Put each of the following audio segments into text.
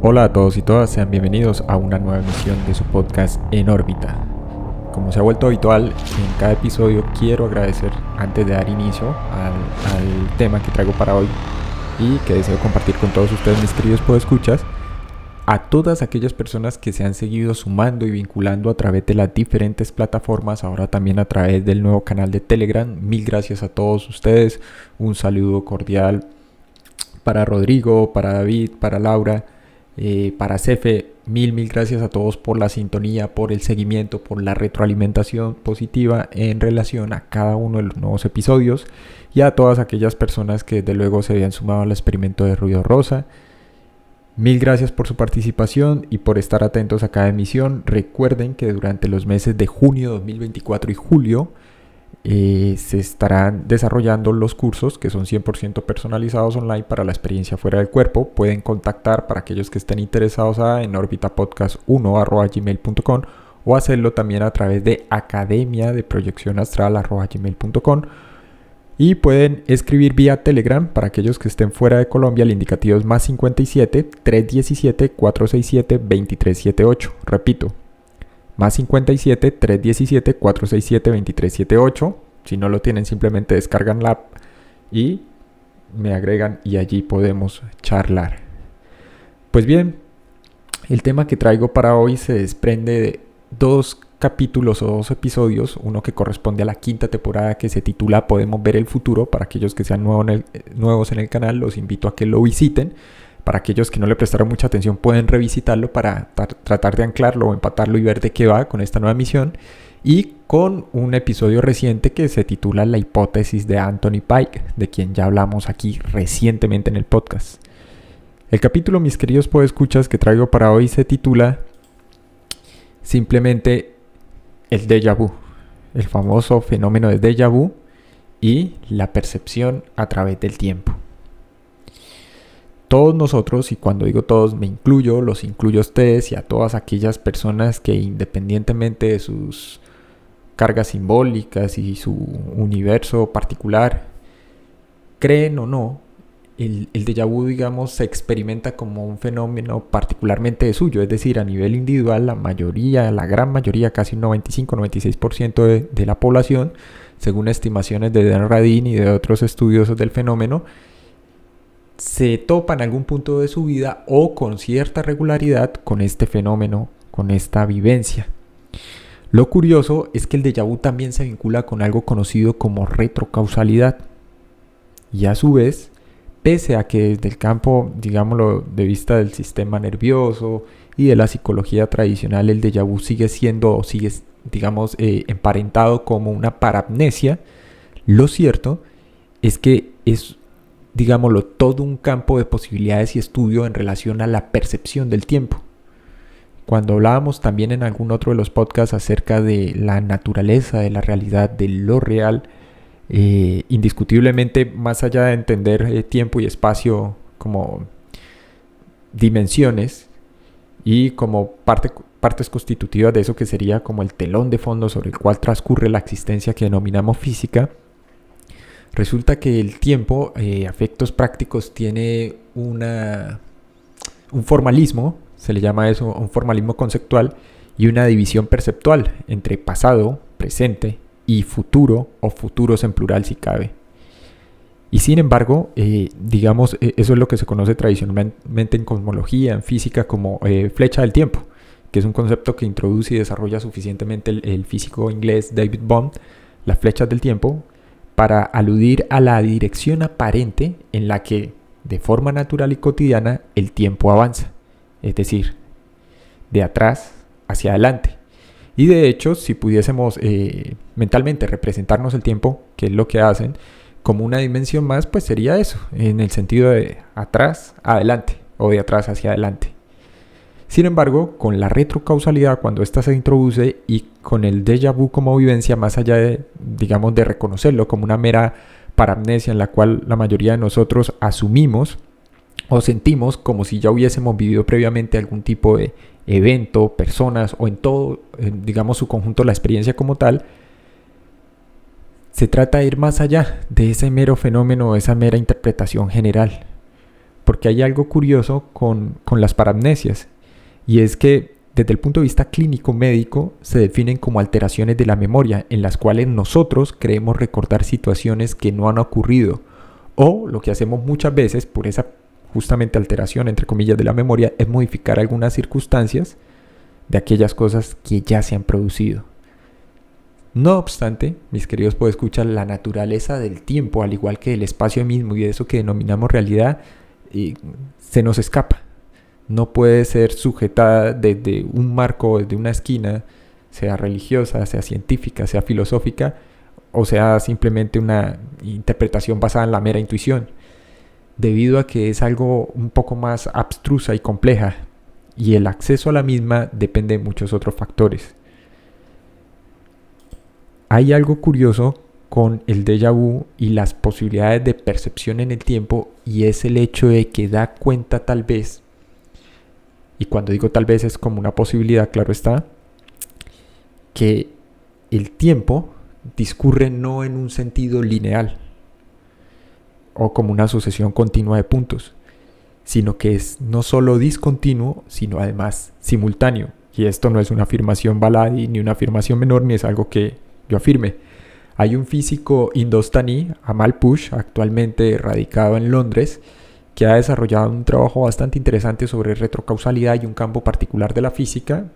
Hola a todos y todas, sean bienvenidos a una nueva emisión de su podcast En órbita. Como se ha vuelto habitual, en cada episodio quiero agradecer, antes de dar inicio al tema que traigo para hoy y que deseo compartir con todos ustedes, mis queridos podescuchas, a todas aquellas personas que se han seguido sumando y vinculando a través de las diferentes plataformas, ahora también a través del nuevo canal de Telegram. Mil gracias a todos ustedes, un saludo cordial para Rodrigo, para David, para Laura, para Cefe. Mil gracias a todos por la sintonía, por el seguimiento, por la retroalimentación positiva en relación a cada uno de los nuevos episodios, y a todas aquellas personas que desde luego se habían sumado al experimento de Ruido Rosa. Mil gracias por su participación y por estar atentos a cada emisión. Recuerden que durante los meses de junio 2024 y julio se estarán desarrollando los cursos que son 100% personalizados online para la experiencia fuera del cuerpo. Pueden contactar para aquellos que estén interesados en orbitapodcast1@gmail.com o hacerlo también a través de academiadeproyeccionastral@gmail.com. Y pueden escribir vía Telegram para aquellos que estén fuera de Colombia. El indicativo es más 57 317 467 2378. Repito, más 57 317 467 2378. Si no lo tienen, simplemente descargan la app y me agregan y allí podemos charlar. Pues bien, el tema que traigo para hoy se desprende de dos capítulos o dos episodios, uno que corresponde a la quinta temporada, que se titula Podemos ver el futuro. Para aquellos que sean nuevos en el canal, los invito a que lo visiten. Para aquellos que no le prestaron mucha atención, pueden revisitarlo para tratar de anclarlo o empatarlo y ver de qué va con esta nueva misión. Y con un episodio reciente que se titula La hipótesis de Anthony Pike, de quien ya hablamos aquí recientemente en el podcast. El capítulo, mis queridos podescuchas, que traigo para hoy se titula simplemente el déjà vu, el famoso fenómeno de déjà vu y la percepción a través del tiempo. Todos nosotros, y cuando digo todos me incluyo, los incluyo a ustedes y a todas aquellas personas que, independientemente de sus cargas simbólicas y su universo particular, creen o no, el déjà vu, digamos, se experimenta como un fenómeno particularmente suyo. Es decir, a nivel individual, la gran mayoría, casi un 95-96% de la población, según estimaciones de Dan Radin y de otros estudiosos del fenómeno, se topa en algún punto de su vida o con cierta regularidad con este fenómeno, con esta vivencia. Lo curioso es que el déjà vu también se vincula con algo conocido como retrocausalidad. Y a su vez, pese a que desde el campo, digámoslo, de vista del sistema nervioso y de la psicología tradicional, el déjà vu sigue siendo, digamos, emparentado como una parapnesia, lo cierto es que es, digámoslo, todo un campo de posibilidades y estudio en relación a la percepción del tiempo. Cuando hablábamos también en algún otro de los podcasts acerca de la naturaleza, de la realidad, de lo real, indiscutiblemente, más allá de entender tiempo y espacio como dimensiones y como partes constitutivas de eso que sería como el telón de fondo sobre el cual transcurre la existencia que denominamos física, resulta que el tiempo, a efectos prácticos, tiene un formalismo, se le llama eso, un formalismo conceptual, y una división perceptual entre pasado, presente y futuro, o futuros en plural si cabe. Y sin embargo, digamos, eso es lo que se conoce tradicionalmente en cosmología, en física, como flecha del tiempo, que es un concepto que introduce y desarrolla suficientemente el físico inglés David Bohm, las flechas del tiempo, para aludir a la dirección aparente en la que, de forma natural y cotidiana, el tiempo avanza, es decir, de atrás hacia adelante. Y de hecho, si pudiésemos mentalmente representarnos el tiempo, que es lo que hacen, como una dimensión más, pues sería eso, en el sentido de atrás a adelante o de atrás hacia adelante. Sin embargo, con la retrocausalidad, cuando ésta se introduce, y con el déjà vu como vivencia, más allá de, digamos, de reconocerlo como una mera parapnesia en la cual la mayoría de nosotros asumimos o sentimos como si ya hubiésemos vivido previamente algún tipo de evento, personas o en todo, digamos, su conjunto, la experiencia como tal, se trata de ir más allá de ese mero fenómeno, esa mera interpretación general. porque hay algo curioso con las paramnesias, y es que desde el punto de vista clínico médico se definen como alteraciones de la memoria en las cuales nosotros creemos recordar situaciones que no han ocurrido, o lo que hacemos muchas veces por esa justamente alteración entre comillas de la memoria es modificar algunas circunstancias de aquellas cosas que ya se han producido. No obstante, mis queridos podescuchar, la naturaleza del tiempo, al igual que el espacio mismo y de eso que denominamos realidad, se nos escapa. No puede ser sujetada desde un marco, desde una esquina, sea religiosa, sea científica, sea filosófica, o sea simplemente una interpretación basada en la mera intuición, debido a que es algo un poco más abstrusa y compleja, y el acceso a la misma depende de muchos otros factores. Hay algo curioso con el déjà vu y las posibilidades de percepción en el tiempo, y es el hecho de que da cuenta tal vez, y cuando digo tal vez es como una posibilidad, claro está, que el tiempo discurre no en un sentido lineal o como una sucesión continua de puntos, sino que es no solo discontinuo, sino además simultáneo. Y esto no es una afirmación baladí, ni una afirmación menor, ni es algo que yo afirme. Hay un físico indostaní, Amal Push, actualmente radicado en Londres, que ha desarrollado un trabajo bastante interesante sobre retrocausalidad y un campo particular de la física,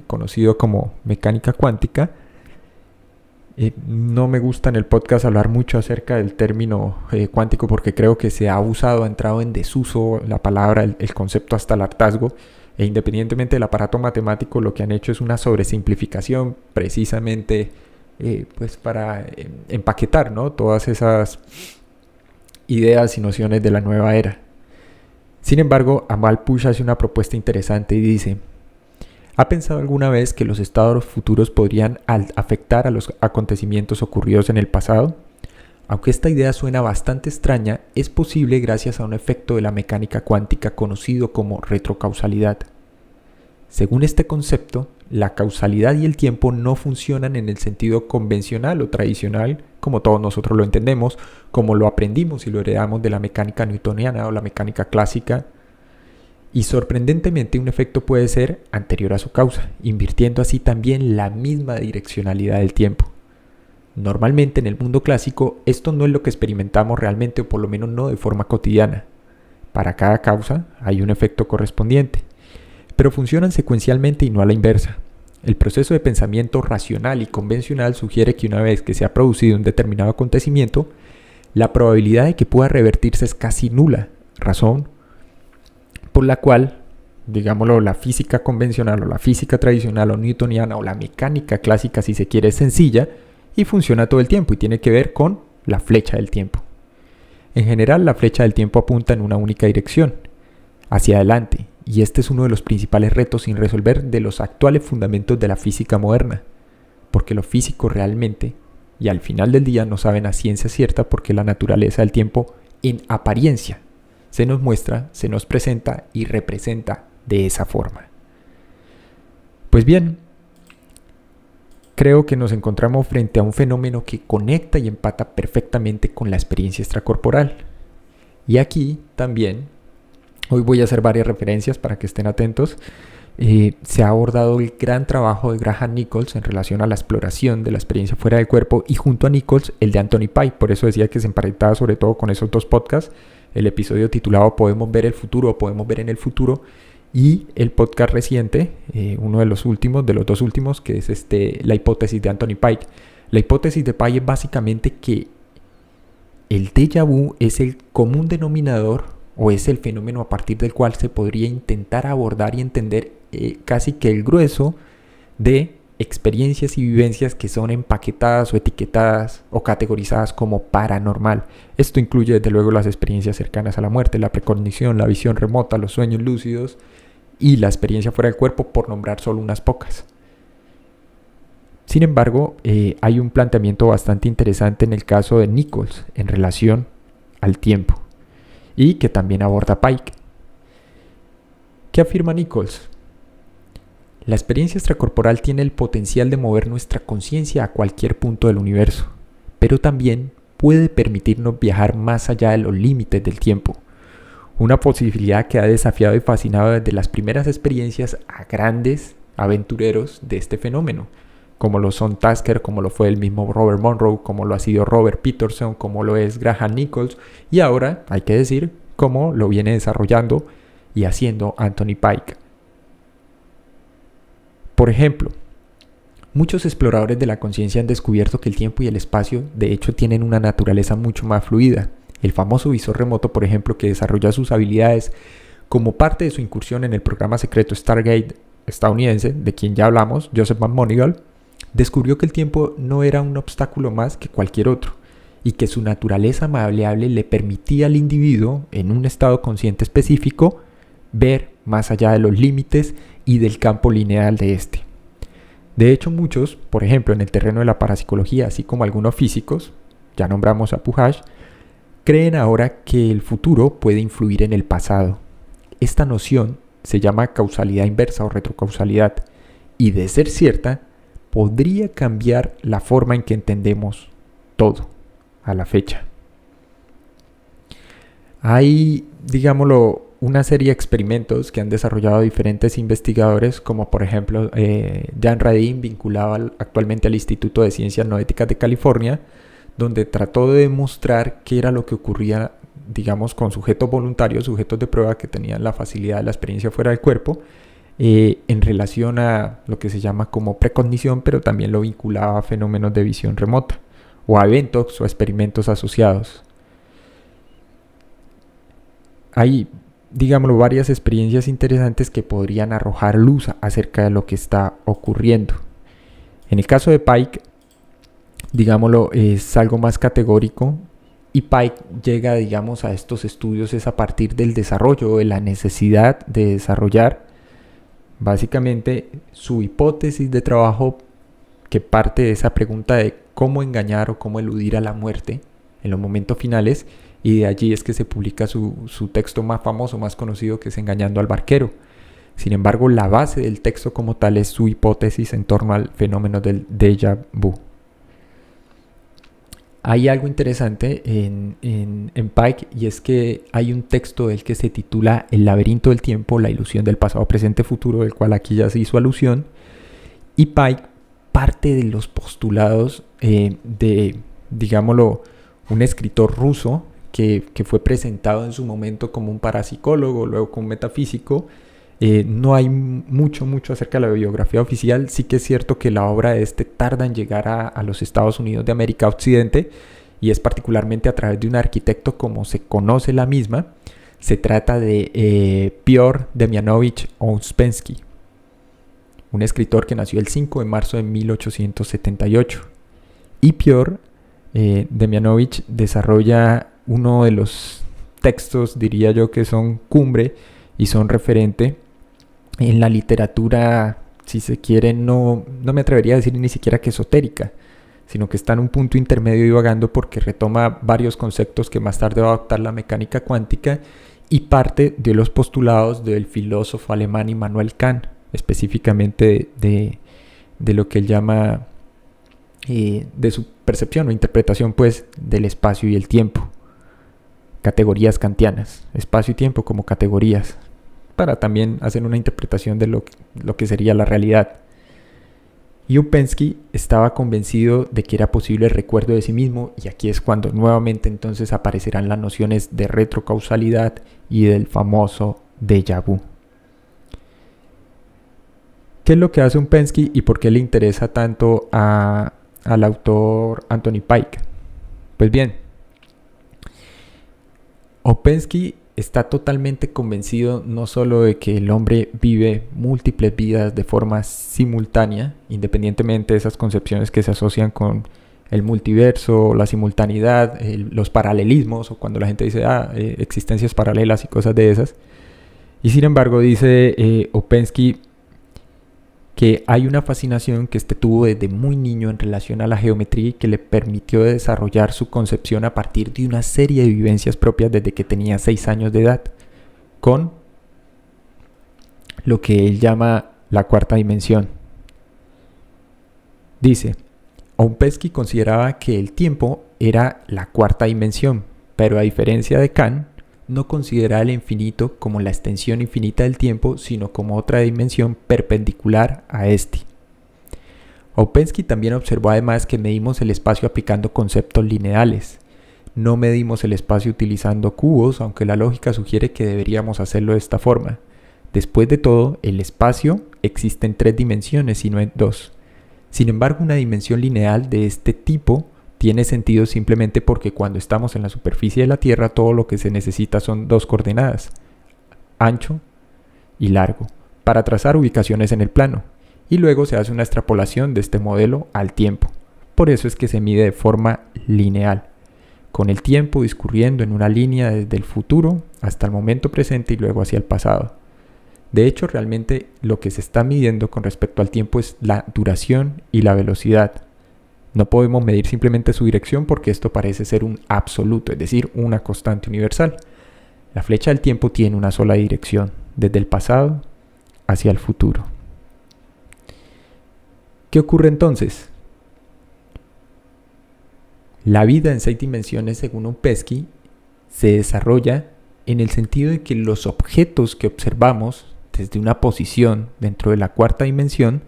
conocido como mecánica cuántica. No me gusta en el podcast hablar mucho acerca del término cuántico porque creo que se ha abusado, ha entrado en desuso la palabra, el concepto hasta el hartazgo, e independientemente del aparato matemático lo que han hecho es una sobresimplificación precisamente pues para empaquetar, ¿no?, todas esas ideas y nociones de la nueva era. Sin embargo, Amal Push hace una propuesta interesante y dice: ¿ha pensado alguna vez que los estados futuros podrían afectar a los acontecimientos ocurridos en el pasado? Aunque esta idea suena bastante extraña, es posible gracias a un efecto de la mecánica cuántica conocido como retrocausalidad. Según este concepto, la causalidad y el tiempo no funcionan en el sentido convencional o tradicional, como todos nosotros lo entendemos, como lo aprendimos y lo heredamos de la mecánica newtoniana o la mecánica clásica. Y sorprendentemente un efecto puede ser anterior a su causa, invirtiendo así también la misma direccionalidad del tiempo. Normalmente en el mundo clásico esto no es lo que experimentamos realmente, o por lo menos no de forma cotidiana. Para cada causa hay un efecto correspondiente, pero funcionan secuencialmente y no a la inversa. El proceso de pensamiento racional y convencional sugiere que una vez que se ha producido un determinado acontecimiento, la probabilidad de que pueda revertirse es casi nula, razón por la cual, digámoslo, la física convencional o la física tradicional o newtoniana o la mecánica clásica, si se quiere, es sencilla y funciona todo el tiempo y tiene que ver con la flecha del tiempo. En general, la flecha del tiempo apunta en una única dirección, hacia adelante, y este es uno de los principales retos sin resolver de los actuales fundamentos de la física moderna, porque los físicos realmente, y al final del día, no saben a ciencia cierta porque la naturaleza del tiempo en apariencia se nos muestra, se nos presenta y representa de esa forma. Pues bien, creo que nos encontramos frente a un fenómeno que conecta y empata perfectamente con la experiencia extracorporal. Y aquí también, hoy voy a hacer varias referencias para que estén atentos. Se ha abordado el gran trabajo de Graham Nichols en relación a la exploración de la experiencia fuera del cuerpo, y junto a Nichols el de Anthony Pike. Por eso decía que se emparentaba sobre todo con esos dos podcasts, el episodio titulado Podemos ver el futuro o Podemos ver en el futuro, y el podcast reciente, uno de los dos últimos, que es la hipótesis de Anthony Pike. La hipótesis de Pike es básicamente que el déjà vu es el común denominador, o es el fenómeno a partir del cual se podría intentar abordar y entender casi que el grueso de experiencias y vivencias que son empaquetadas o etiquetadas o categorizadas como paranormal. Esto incluye desde luego las experiencias cercanas a la muerte, la precognición, la visión remota, los sueños lúcidos y la experiencia fuera del cuerpo, por nombrar solo unas pocas. Sin embargo, hay un planteamiento bastante interesante en el caso de Nichols en relación al tiempo, y que también aborda Pike. ¿Qué afirma Nichols? La experiencia extracorporal tiene el potencial de mover nuestra conciencia a cualquier punto del universo, pero también puede permitirnos viajar más allá de los límites del tiempo. Una posibilidad que ha desafiado y fascinado desde las primeras experiencias a grandes aventureros de este fenómeno, como lo son Tasker, como lo fue el mismo Robert Monroe, como lo ha sido Robert Peterson, como lo es Graham Nichols, y ahora, hay que decir, cómo lo viene desarrollando y haciendo Anthony Pike. Por ejemplo, muchos exploradores de la conciencia han descubierto que el tiempo y el espacio de hecho tienen una naturaleza mucho más fluida. El famoso visor remoto, por ejemplo, que desarrolla sus habilidades como parte de su incursión en el programa secreto Stargate estadounidense, de quien ya hablamos, Joseph McMonigal, descubrió que el tiempo no era un obstáculo más que cualquier otro y que su naturaleza maleable le permitía al individuo, en un estado consciente específico, ver más allá de los límites y del campo lineal de este. De hecho, muchos, por ejemplo en el terreno de la parapsicología, así como algunos físicos, ya nombramos a Pujash, creen ahora que el futuro puede influir en el pasado. Esta noción se llama causalidad inversa o retrocausalidad, y de ser cierta, podría cambiar la forma en que entendemos todo a la fecha. Hay, digámoslo, una serie de experimentos que han desarrollado diferentes investigadores, como por ejemplo Jan Radin, vinculado actualmente al Instituto de Ciencias No Éticas de California, donde trató de demostrar qué era lo que ocurría, digamos, con sujetos voluntarios, sujetos de prueba que tenían la facilidad de la experiencia fuera del cuerpo, en relación a lo que se llama como precognición, pero también lo vinculaba a fenómenos de visión remota, o a eventos o experimentos asociados. Hay, digámoslo, varias experiencias interesantes que podrían arrojar luz acerca de lo que está ocurriendo. En el caso de Pike, digámoslo, es algo más categórico, y Pike llega, digamos, a estos estudios es a partir del desarrollo, de la necesidad de desarrollar básicamente su hipótesis de trabajo, que parte de esa pregunta de cómo engañar o cómo eludir a la muerte en los momentos finales, y de allí es que se publica su texto más famoso, más conocido, que es Engañando al barquero. Sin embargo, la base del texto como tal es su hipótesis en torno al fenómeno del déjà vu. Hay algo interesante en Pike, y es que hay un texto del que se titula El laberinto del tiempo, la ilusión del pasado, presente, futuro, del cual aquí ya se hizo alusión, y Pike parte de los postulados de, digámoslo, un escritor ruso que fue presentado en su momento como un parapsicólogo, luego como un metafísico. No hay mucho acerca de la biografía oficial. Sí que es cierto que la obra de este tarda en llegar a los Estados Unidos de América Occidente, y es particularmente a través de un arquitecto como se conoce la misma. Se trata de Piotr Demianovich Ouspensky, un escritor que nació el 5 de marzo de 1878. Y Piotr Demianovich desarrolla uno de los textos, diría yo, que son cumbre y son referente en la literatura, si se quiere, no me atrevería a decir ni siquiera que esotérica, sino que está en un punto intermedio divagando, porque retoma varios conceptos que más tarde va a adoptar la mecánica cuántica, y parte de los postulados del filósofo alemán Immanuel Kant, específicamente de lo que él llama, de su percepción o interpretación, pues, del espacio y el tiempo. Categorías kantianas, espacio y tiempo como categorías, para también hacer una interpretación de lo que sería la realidad. Y Ouspensky estaba convencido de que era posible el recuerdo de sí mismo, y aquí es cuando nuevamente entonces aparecerán las nociones de retrocausalidad y del famoso déjà vu. ¿Qué es lo que hace Ouspensky y por qué le interesa tanto al autor Anthony Pike? Pues bien, Ouspensky está totalmente convencido no solo de que el hombre vive múltiples vidas de forma simultánea, independientemente de esas concepciones que se asocian con el multiverso, la simultaneidad, los paralelismos, o cuando la gente dice existencias paralelas y cosas de esas. Y sin embargo dice Ouspensky que hay una fascinación que tuvo desde muy niño en relación a la geometría, y que le permitió desarrollar su concepción a partir de una serie de vivencias propias desde que tenía 6 años de edad, con lo que él llama la cuarta dimensión. Dice, Ouspensky consideraba que el tiempo era la cuarta dimensión, pero a diferencia de Kant, no considera el infinito como la extensión infinita del tiempo, sino como otra dimensión perpendicular a este. Ouspensky también observó además que medimos el espacio aplicando conceptos lineales. No medimos el espacio utilizando cubos, aunque la lógica sugiere que deberíamos hacerlo de esta forma. Después de todo, el espacio existe en 3 dimensiones y no en 2. Sin embargo, una dimensión lineal de este tipo tiene sentido simplemente porque cuando estamos en la superficie de la Tierra, todo lo que se necesita son 2 coordenadas, ancho y largo, para trazar ubicaciones en el plano. Y luego se hace una extrapolación de este modelo al tiempo. Por eso es que se mide de forma lineal, con el tiempo discurriendo en una línea desde el futuro hasta el momento presente y luego hacia el pasado. De hecho, realmente lo que se está midiendo con respecto al tiempo es la duración y la velocidad. No podemos medir simplemente su dirección porque esto parece ser un absoluto, es decir, una constante universal. La flecha del tiempo tiene una sola dirección, desde el pasado hacia el futuro. ¿Qué ocurre entonces? La vida en 6 dimensiones, según Ouspensky, se desarrolla en el sentido de que los objetos que observamos desde una posición dentro de la 4ª dimensión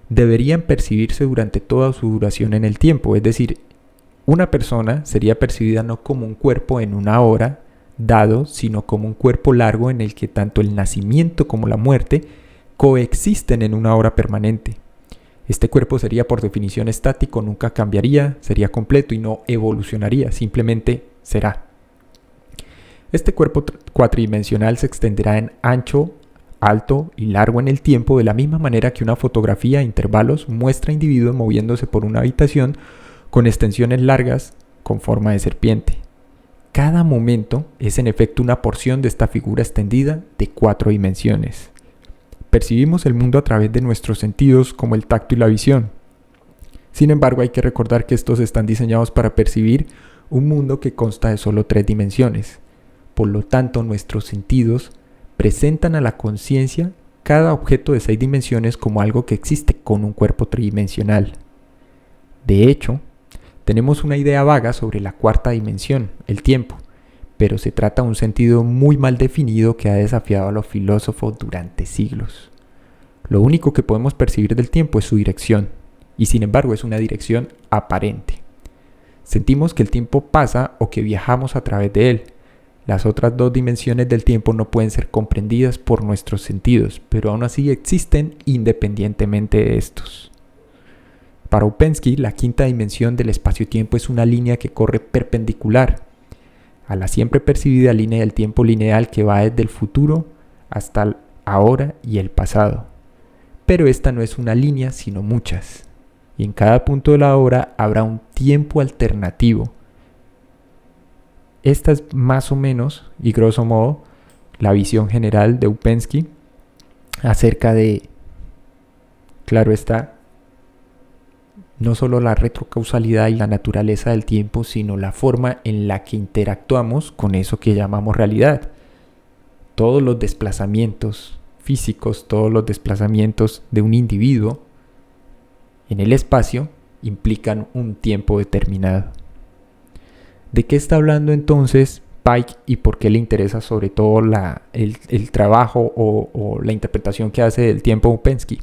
deberían percibirse durante toda su duración en el tiempo. Es decir, una persona sería percibida no como un cuerpo en una hora dado, sino como un cuerpo largo en el que tanto el nacimiento como la muerte coexisten en una hora permanente. Este cuerpo sería por definición estático, nunca cambiaría, sería completo y no evolucionaría, simplemente será. Este cuerpo cuatridimensional se extenderá en ancho, alto y largo en el tiempo de la misma manera que una fotografía a intervalos muestra individuos moviéndose por una habitación con extensiones largas con forma de serpiente. Cada momento es en efecto una porción de esta figura extendida de 4 dimensiones. Percibimos el mundo a través de nuestros sentidos como el tacto y la visión. Sin embargo, hay que recordar que estos están diseñados para percibir un mundo que consta de solo 3 dimensiones. Por lo tanto, nuestros sentidos presentan a la conciencia cada objeto de 6 dimensiones como algo que existe con un cuerpo tridimensional. De hecho, tenemos una idea vaga sobre la 4ª dimensión, el tiempo, pero se trata de un sentido muy mal definido que ha desafiado a los filósofos durante siglos. Lo único que podemos percibir del tiempo es su dirección, y sin embargo es una dirección aparente. Sentimos que el tiempo pasa o que viajamos a través de él. Las otras 2 dimensiones del tiempo no pueden ser comprendidas por nuestros sentidos, pero aún así existen independientemente de estos. Para Ouspensky, la 5ª dimensión del espacio-tiempo es una línea que corre perpendicular a la siempre percibida línea del tiempo lineal que va desde el futuro hasta el ahora y el pasado. Pero esta no es una línea, sino muchas. Y en cada punto de la hora habrá un tiempo alternativo. Esta es más o menos, y grosso modo, la visión general de Ouspensky acerca de, claro está, no solo la retrocausalidad y la naturaleza del tiempo, sino la forma en la que interactuamos con eso que llamamos realidad. Todos los desplazamientos físicos, todos los desplazamientos de un individuo en el espacio implican un tiempo determinado. ¿De qué está hablando entonces Pike y por qué le interesa sobre todo el trabajo o la interpretación que hace del tiempo Ouspensky?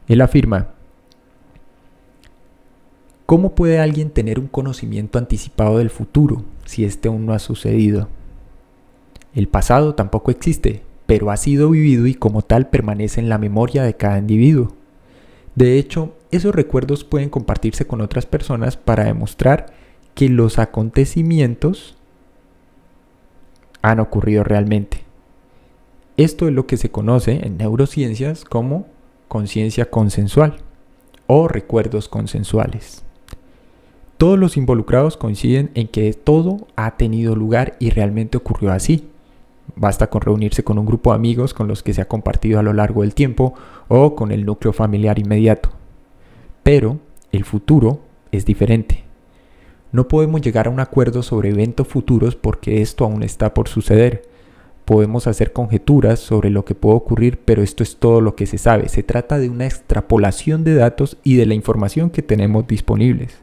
Él afirma: ¿cómo puede alguien tener un conocimiento anticipado del futuro si este aún no ha sucedido? El pasado tampoco existe, pero ha sido vivido y como tal permanece en la memoria de cada individuo. De hecho, esos recuerdos pueden compartirse con otras personas para demostrar que los acontecimientos han ocurrido realmente. Esto es lo que se conoce en neurociencias como conciencia consensual o recuerdos consensuales. Todos los involucrados coinciden en que todo ha tenido lugar y realmente ocurrió así. Basta con reunirse con un grupo de amigos con los que se ha compartido a lo largo del tiempo o con el núcleo familiar inmediato. Pero el futuro es diferente. No podemos llegar a un acuerdo sobre eventos futuros porque esto aún está por suceder. Podemos hacer conjeturas sobre lo que puede ocurrir, pero esto es todo lo que se sabe. Se trata de una extrapolación de datos y de la información que tenemos disponibles.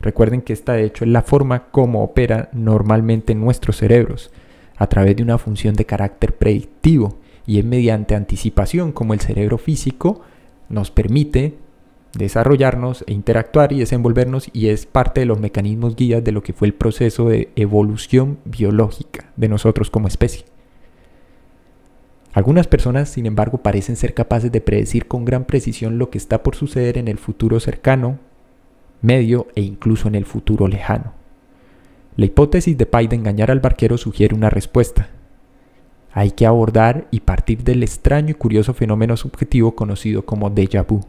Recuerden que esta de hecho es la forma como opera normalmente nuestros cerebros, a través de una función de carácter predictivo, y es mediante anticipación como el cerebro físico nos permite desarrollarnos e interactuar y desenvolvernos, y es parte de los mecanismos guías de lo que fue el proceso de evolución biológica de nosotros como especie. Algunas personas, sin embargo, parecen ser capaces de predecir con gran precisión lo que está por suceder en el futuro cercano, medio e incluso en el futuro lejano. La hipótesis de Pye de engañar al barquero sugiere una respuesta. Hay que abordar y partir del extraño y curioso fenómeno subjetivo conocido como déjà vu.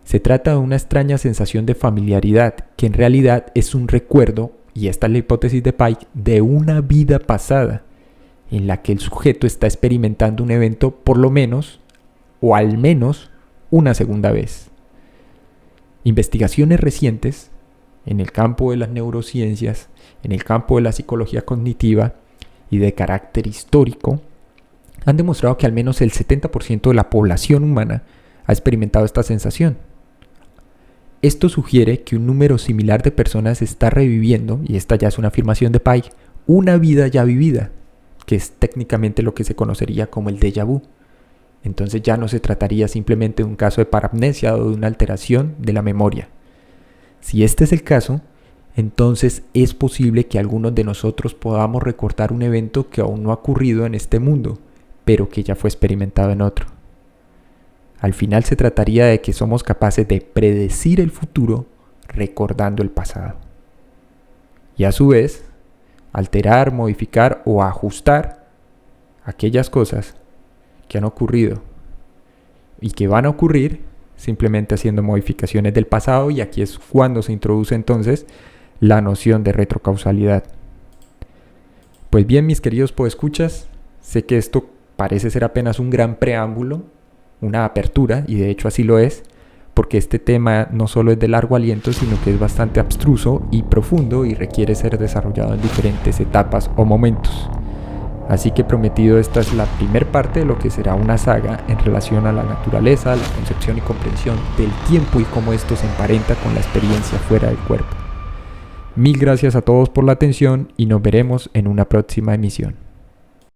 Se trata de una extraña sensación de familiaridad que en realidad es un recuerdo, y esta es la hipótesis de Pye, de una vida pasada, en la que el sujeto está experimentando un evento por lo menos, o al menos, una segunda vez. Investigaciones recientes en el campo de las neurociencias, en el campo de la psicología cognitiva y de carácter histórico, han demostrado que al menos el 70% de la población humana ha experimentado esta sensación. Esto sugiere que un número similar de personas está reviviendo, y esta ya es una afirmación de Pye, una vida ya vivida, que es técnicamente lo que se conocería como el déjà vu. Entonces ya no se trataría simplemente de un caso de paramnesia o de una alteración de la memoria. Si este es el caso, entonces es posible que algunos de nosotros podamos recordar un evento que aún no ha ocurrido en este mundo, pero que ya fue experimentado en otro. Al final se trataría de que somos capaces de predecir el futuro recordando el pasado. Y a su vez, alterar, modificar o ajustar aquellas cosas que han ocurrido y que van a ocurrir simplemente haciendo modificaciones del pasado, y aquí es cuando se introduce entonces la noción de retrocausalidad. Pues bien, mis queridos podescuchas, sé que esto parece ser apenas un gran preámbulo, una apertura, y de hecho así lo es, porque este tema no solo es de largo aliento, sino que es bastante abstruso y profundo y requiere ser desarrollado en diferentes etapas o momentos. Así que prometido, esta es la primera parte de lo que será una saga en relación a la naturaleza, la concepción y comprensión del tiempo y cómo esto se emparenta con la experiencia fuera del cuerpo. Mil gracias a todos por la atención y nos veremos en una próxima emisión.